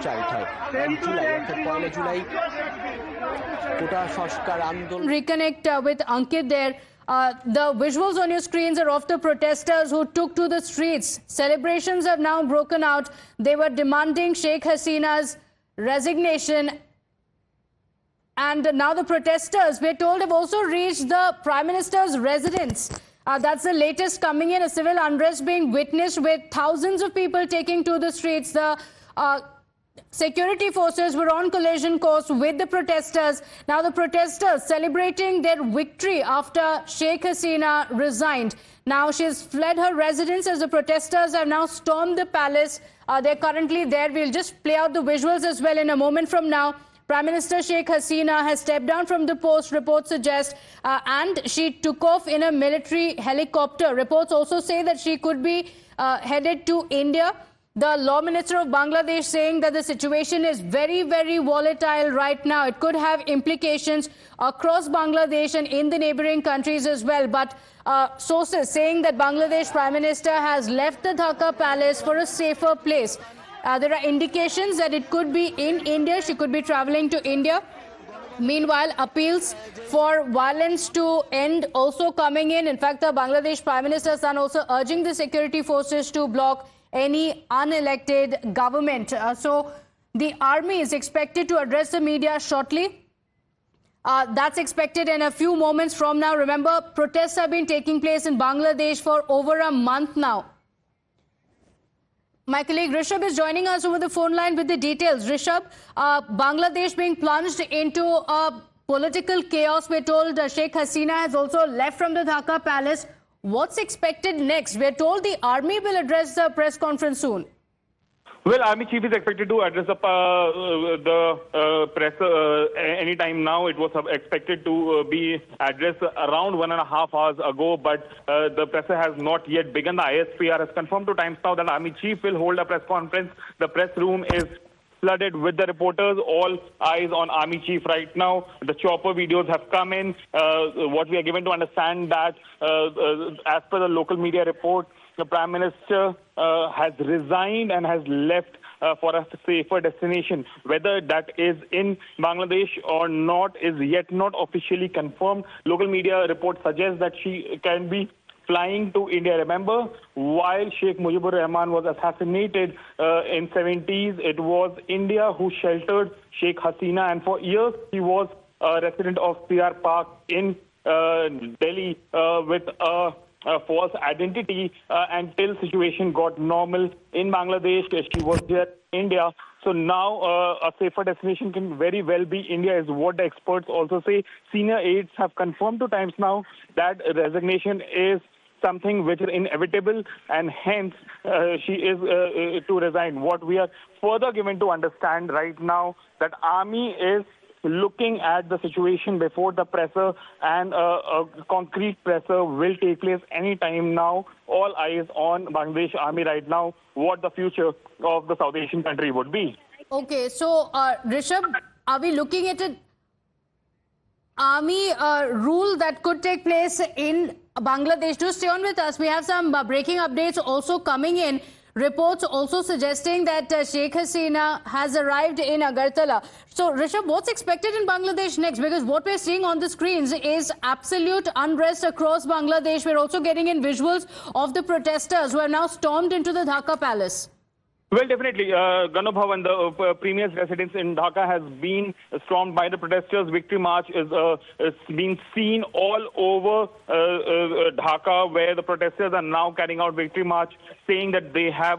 Strike হয় 1 জুলাই অর্থাৎ 1 জুলাই কোটা সংস্কার আন্দোলন। Reconnect with Ankit there. The visuals on your screens are of the protesters who took to the streets. Celebrations have now broken out. They were demanding Sheikh Hasina's resignation. And now the protesters, we're told, have also reached the Prime Minister's residence. That's the latest coming in, a civil unrest being witnessed with thousands of people taking to the streets. The security forces were on collision course with the protesters. Now the protesters celebrating their victory after Sheikh Hasina resigned. Now she's fled her residence as the protesters have now stormed the palace. They're currently there. We'll just play out the visuals as well in a moment from now. Prime Minister Sheikh Hasina has stepped down from the post, reports suggest, and she took off in a military helicopter. Reports also say that she could be headed to India. The Law Minister of Bangladesh saying that the situation is very, very volatile right now. It could have implications across Bangladesh and in the neighboring countries as well. But sources saying that Bangladesh Prime Minister has left the Dhaka palace for a safer place. There are indications that it could be in India. She could be traveling to India. Meanwhile, appeals for violence to end also coming in. In fact, the Bangladesh Prime Minister's son also urging the security forces to block any unelected government. So the army is expected to address the media shortly. That's expected in a few moments from now. Remember, protests have been taking place in Bangladesh for over a month now. My colleague Rishabh is joining us over the phone line with the details. Rishabh, Bangladesh being plunged into a political chaos. We're told Sheikh Hasina has also left from the Dhaka palace. What's expected next? We're told the army will address the press conference soon. Well, Army Chief is expected to address the press anytime now. It was expected to be addressed around 1.5 hours ago, but the presser has not yet begun. The ISPR has confirmed 2 times now that Army Chief will hold a press conference. The press room is flooded with the reporters. All eyes on Army Chief right now. The chopper videos have come in. What we are given to understand that as per the local media report, the Prime Minister has resigned and has left for a safer destination. Whether that is in Bangladesh or not is yet not officially confirmed. Local media reports suggest that she can be flying to India. Remember, while Sheikh Mujibur Rahman was assassinated in 70s, it was India who sheltered Sheikh Hasina, and for years he was a resident of CR Park in Delhi with a false identity until situation got normal in Bangladesh. She was there in India. So now a safer destination can very well be India, is what the experts also say. Senior aides have confirmed 2 times now that resignation is something which is inevitable, and hence she is to resign. What we are further given to understand right now, that army is looking at the situation before the presser, and a concrete presser will take place any time now. All eyes on Bangladesh Army right now, what the future of the South Asian country would be. Okay, so Rishabh, are we looking at an army rule that could take place in Bangladesh? Do stay on with us. We have some breaking updates also coming in. Reports also suggesting that Sheikh Hasina has arrived in Agartala. So, Rishabh, what's expected in Bangladesh next? Because what we're seeing on the screens is absolute unrest across Bangladesh. We're also getting in visuals of the protesters who have now stormed into the Dhaka palace. Well, definitely. Ganu Bhavan, the premier's residence in Dhaka, has been stormed by the protesters. Victory March is being seen all over Dhaka, where the protesters are now carrying out Victory March, saying that they have,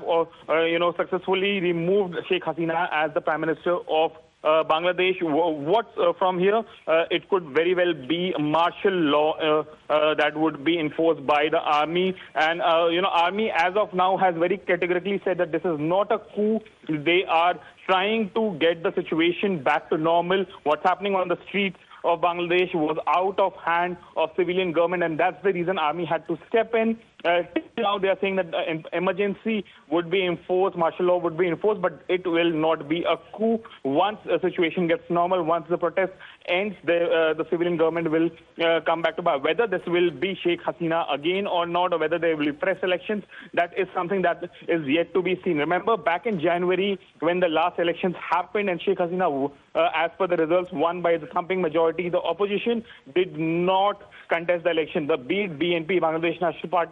successfully removed Sheikh Hasina as the Prime Minister of Bangladesh. What's from here? It could very well be martial law that would be enforced by the army. And, army as of now has very categorically said that this is not a coup. They are trying to get the situation back to normal. What's happening on the streets of Bangladesh was out of hand of civilian government, and that's the reason army had to step in Till now, they are saying that emergency would be enforced, martial law would be enforced, but it will not be a coup. Once a situation gets normal, once the protest ends, the civilian government will come back to power. Whether this will be Sheikh Hasina again or not, or whether there will be fresh elections, that is something that is yet to be seen. Remember, back in January, when the last elections happened and Sheikh Hasina, as per the results, won by the thumping majority, the opposition did not contest the election. The BNP, Bangladesh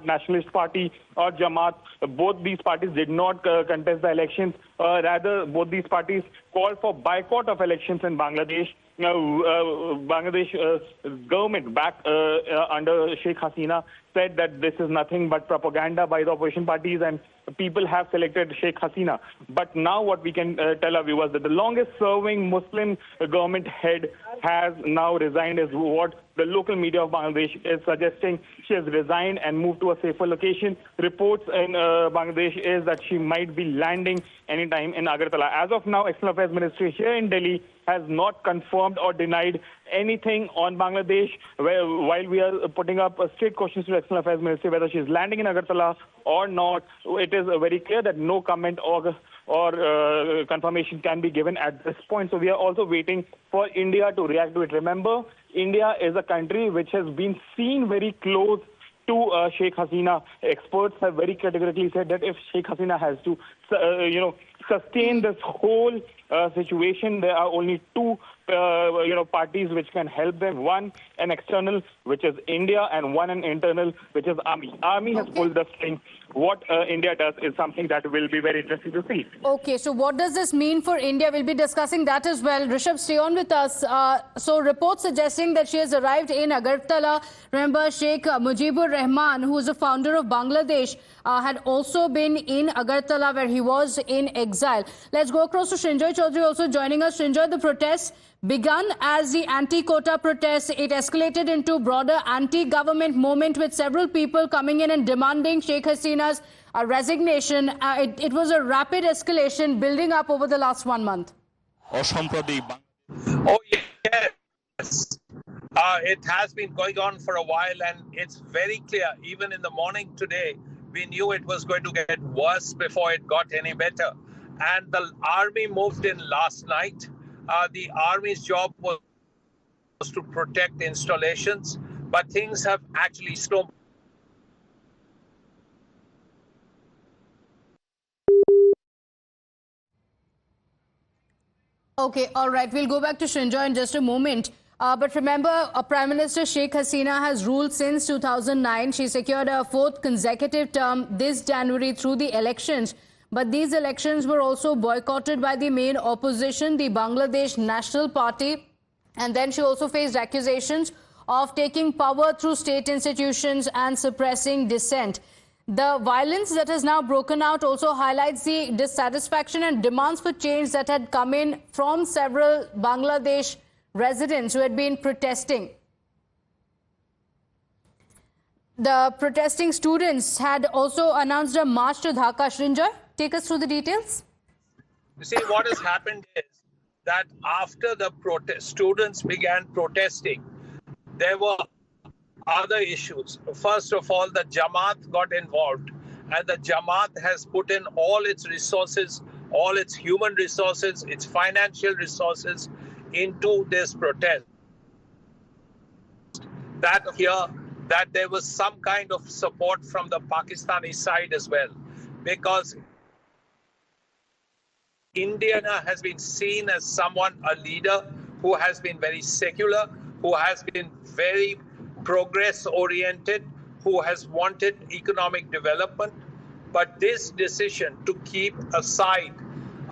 Nationalist Party, or Jamaat, both these parties did not contest the elections. Rather, both these parties called for boycott of elections in Bangladesh. Bangladesh government back under Sheikh Hasina said that this is nothing but propaganda by the opposition parties and people have selected Sheikh Hasina. But now what we can tell our viewers that the longest serving Muslim government head has now resigned is what the local media of Bangladesh is suggesting. She has resigned and moved to a safer location. Reports in Bangladesh is that she might be landing anytime in Agartala. As of now, External Affairs Ministry here in Delhi has not confirmed or denied anything on Bangladesh. While we are putting up straight questions to the External Affairs Ministry whether she is landing in Agartala or not, it is very clear that no comment or confirmation can be given at this point. So we are also waiting for India to react to it. Remember, India is a country which has been seen very close to Sheikh Hasina. Experts have very categorically said that if Sheikh Hasina has to, sustain this whole situation, there are only two parties which can help them. One, an external, which is India, and one, an internal, which is Army. Army has pulled the string. What India does is something that will be very interesting to see. Okay, so what does this mean for India? We'll be discussing that as well. Rishabh, stay on with us. So reports suggesting that she has arrived in Agartala. Remember, Sheikh Mujibur Rahman, who is the founder of Bangladesh, had also been in Agartala where he was in exile. Let's go across to Srinjoy Chaudhary also joining us. Srinjoy, the protests begun as the anti-quota protests. It escalated into broader anti-government movement with several people coming in and demanding Sheikh Hasina's resignation. It was a rapid escalation building up over the last 1 month. Oh, yes. It has been going on for a while, and it's very clear. Even in the morning today, we knew it was going to get worse before it got any better. And the army moved in last night. The army's job was to protect installations, but things have actually slowed. Okay, all right. We'll go back to Srinjoy in just a moment. But remember, Prime Minister Sheikh Hasina has ruled since 2009. She secured a fourth consecutive term this January through the elections. But these elections were also boycotted by the main opposition, the Bangladesh National Party. And then she also faced accusations of taking power through state institutions and suppressing dissent. The violence that has now broken out also highlights the dissatisfaction and demands for change that had come in from several Bangladesh residents who had been protesting. The protesting students had also announced a march to Dhaka. Srinjoy, take us through the details. You see, what has happened is that after the students began protesting, there were other issues. First of all, the Jamaat got involved, and the Jamaat has put in all its resources, all its human resources, its financial resources into this protest. That there was some kind of support from the Pakistani side as well, because India has been seen as someone, a leader who has been very secular, who has been very progress-oriented, who has wanted economic development. But this decision to keep aside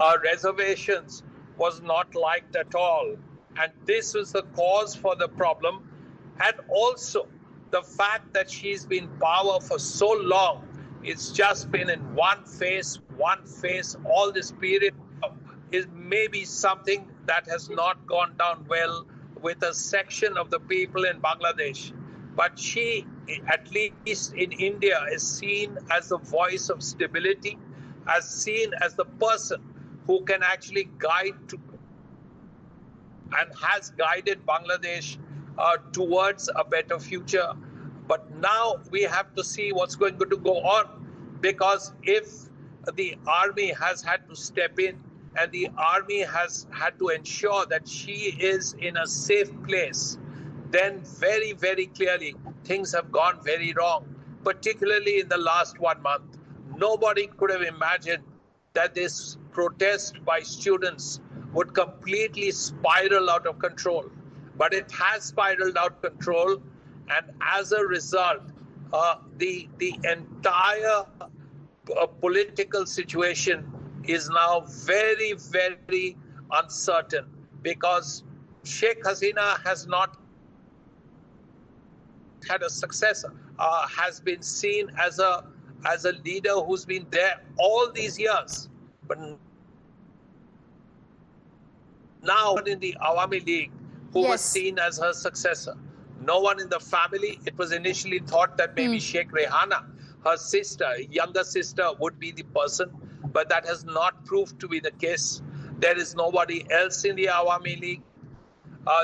our reservations was not liked at all. And this was the cause for the problem. And also the fact that she's been in power for so long, it's just been in one phase, all this period. Is maybe something that has not gone down well with a section of the people in Bangladesh. But she, at least in India, is seen as the voice of stability, as seen as the person who can actually guide and has guided Bangladesh towards a better future. But now we have to see what's going to go on, because if the army has had to step in and the army has had to ensure that she is in a safe place, then very, very clearly things have gone very wrong, particularly in the last 1 month. Nobody could have imagined that this protest by students would completely spiral out of control. But it has spiraled out of control, and as a result, the entire political situation is now very, very uncertain, because Sheikh Hasina has not had a successor, has been seen as a leader who's been there all these years. But now in the Awami League who was seen as her successor. No one in the family. It was initially thought that maybe Sheikh Rehana, her sister, younger sister, would be the person, but that has not proved to be the case. There is nobody else in the Awami League.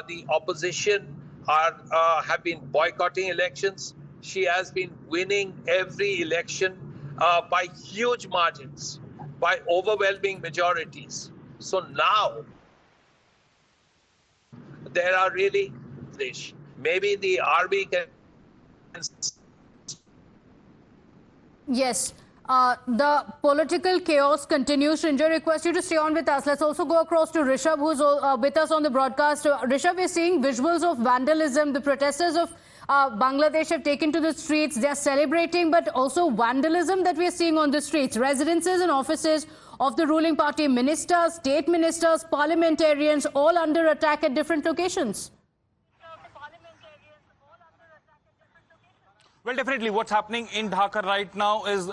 The opposition have been boycotting elections. She has been winning every election by huge margins, by overwhelming majorities. So now there are really, maybe the army can. Yes. The political chaos continues. Srinjoy, request you to stay on with us. Let's also go across to Rishabh, who's with us on the broadcast. Rishabh, we're seeing visuals of vandalism. The protesters of Bangladesh have taken to the streets. They're celebrating, but also vandalism that we're seeing on the streets. Residences and offices of the ruling party, ministers, state ministers, parliamentarians, all under attack at different locations. Well, definitely what's happening in Dhaka right now is,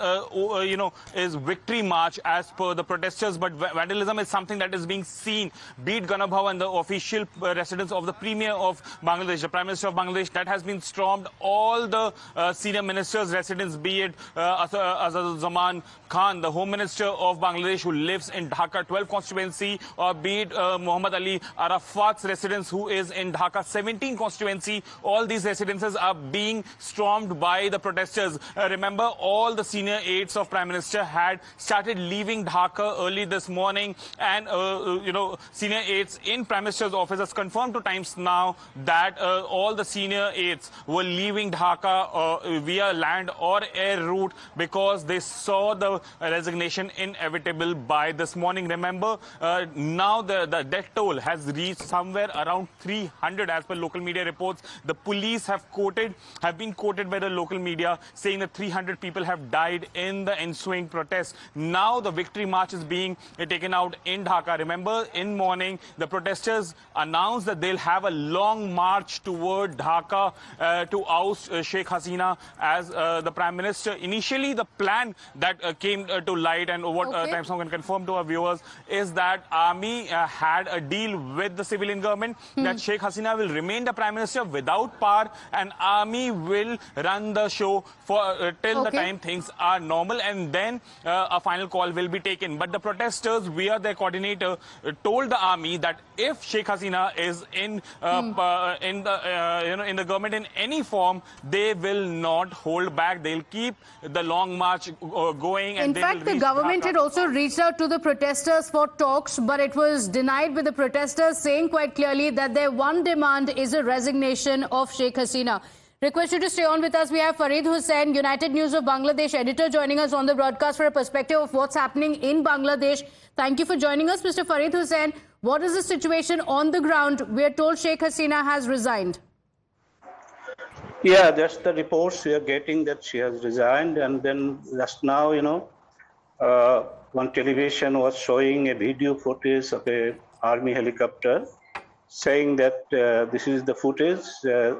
is victory march as per the protesters. But vandalism is something that is being seen, be it Gana Bhavan, the official residence of the Premier of Bangladesh, the Prime Minister of Bangladesh, that has been stormed. All the senior ministers' residence, be it Zaman Khan, the Home Minister of Bangladesh who lives in Dhaka 12 constituency, or be it Muhammad Ali Arafat's residence who is in Dhaka 17 constituency. All these residences are being stormed by the protesters. Remember, all the senior aides of Prime Minister had started leaving Dhaka early this morning, and senior aides in Prime Minister's office has confirmed to Times Now that all the senior aides were leaving Dhaka via land or air route because they saw the resignation inevitable by this morning. Remember, now the death toll has reached somewhere around 300 as per local media reports. The police have been quoted by the local media saying that 300 people have died in the ensuing protest. Now the victory march is being taken out in Dhaka. Remember, in morning, the protesters announced that they'll have a long march toward Dhaka to oust Sheikh Hasina as the Prime Minister. Initially, the plan that came to light, and what Times Now can confirm to our viewers, is that army had a deal with the civilian government that Sheikh Hasina will remain the Prime Minister without power, and army will run the show for till the time things are normal, and then a final call will be taken. But the protesters, via their coordinator, told the army that if Sheikh Hasina is in the government in any form, they will not hold back. They'll keep the long march going. And in fact, the government had also reached out to the protesters for talks, but it was denied, with the protesters saying quite clearly that their one demand is a resignation of Sheikh Hasina. Request you to stay on with us. We have Farid Hussain, United News of Bangladesh editor, joining us on the broadcast for a perspective of what's happening in Bangladesh. Thank you for joining us, Mr. Farid Hussain. What is the situation on the ground? We are told Sheikh Hasina has resigned. Yeah, that's the reports we are getting, that she has resigned. And then just now, on television was showing a video footage of a army helicopter, saying that this is the footage where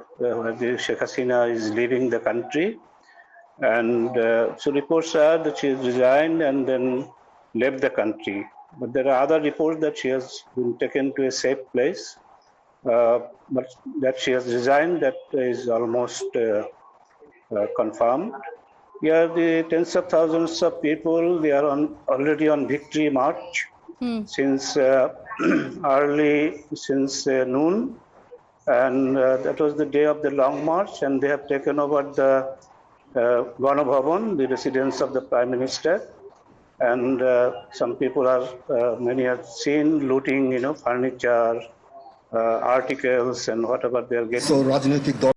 Sheikh Hasina is leaving the country. And so reports are that she has resigned and then left the country. But there are other reports that she has been taken to a safe place. But that she has resigned, that is almost confirmed. Here, the tens of thousands of people, they are already on victory march since noon. And that was the day of the long march, and they have taken over the Gana Bhavan, the residence of the Prime Minister. And some people are, many have seen looting, furniture, articles, and whatever they are getting. So, Rajnaitik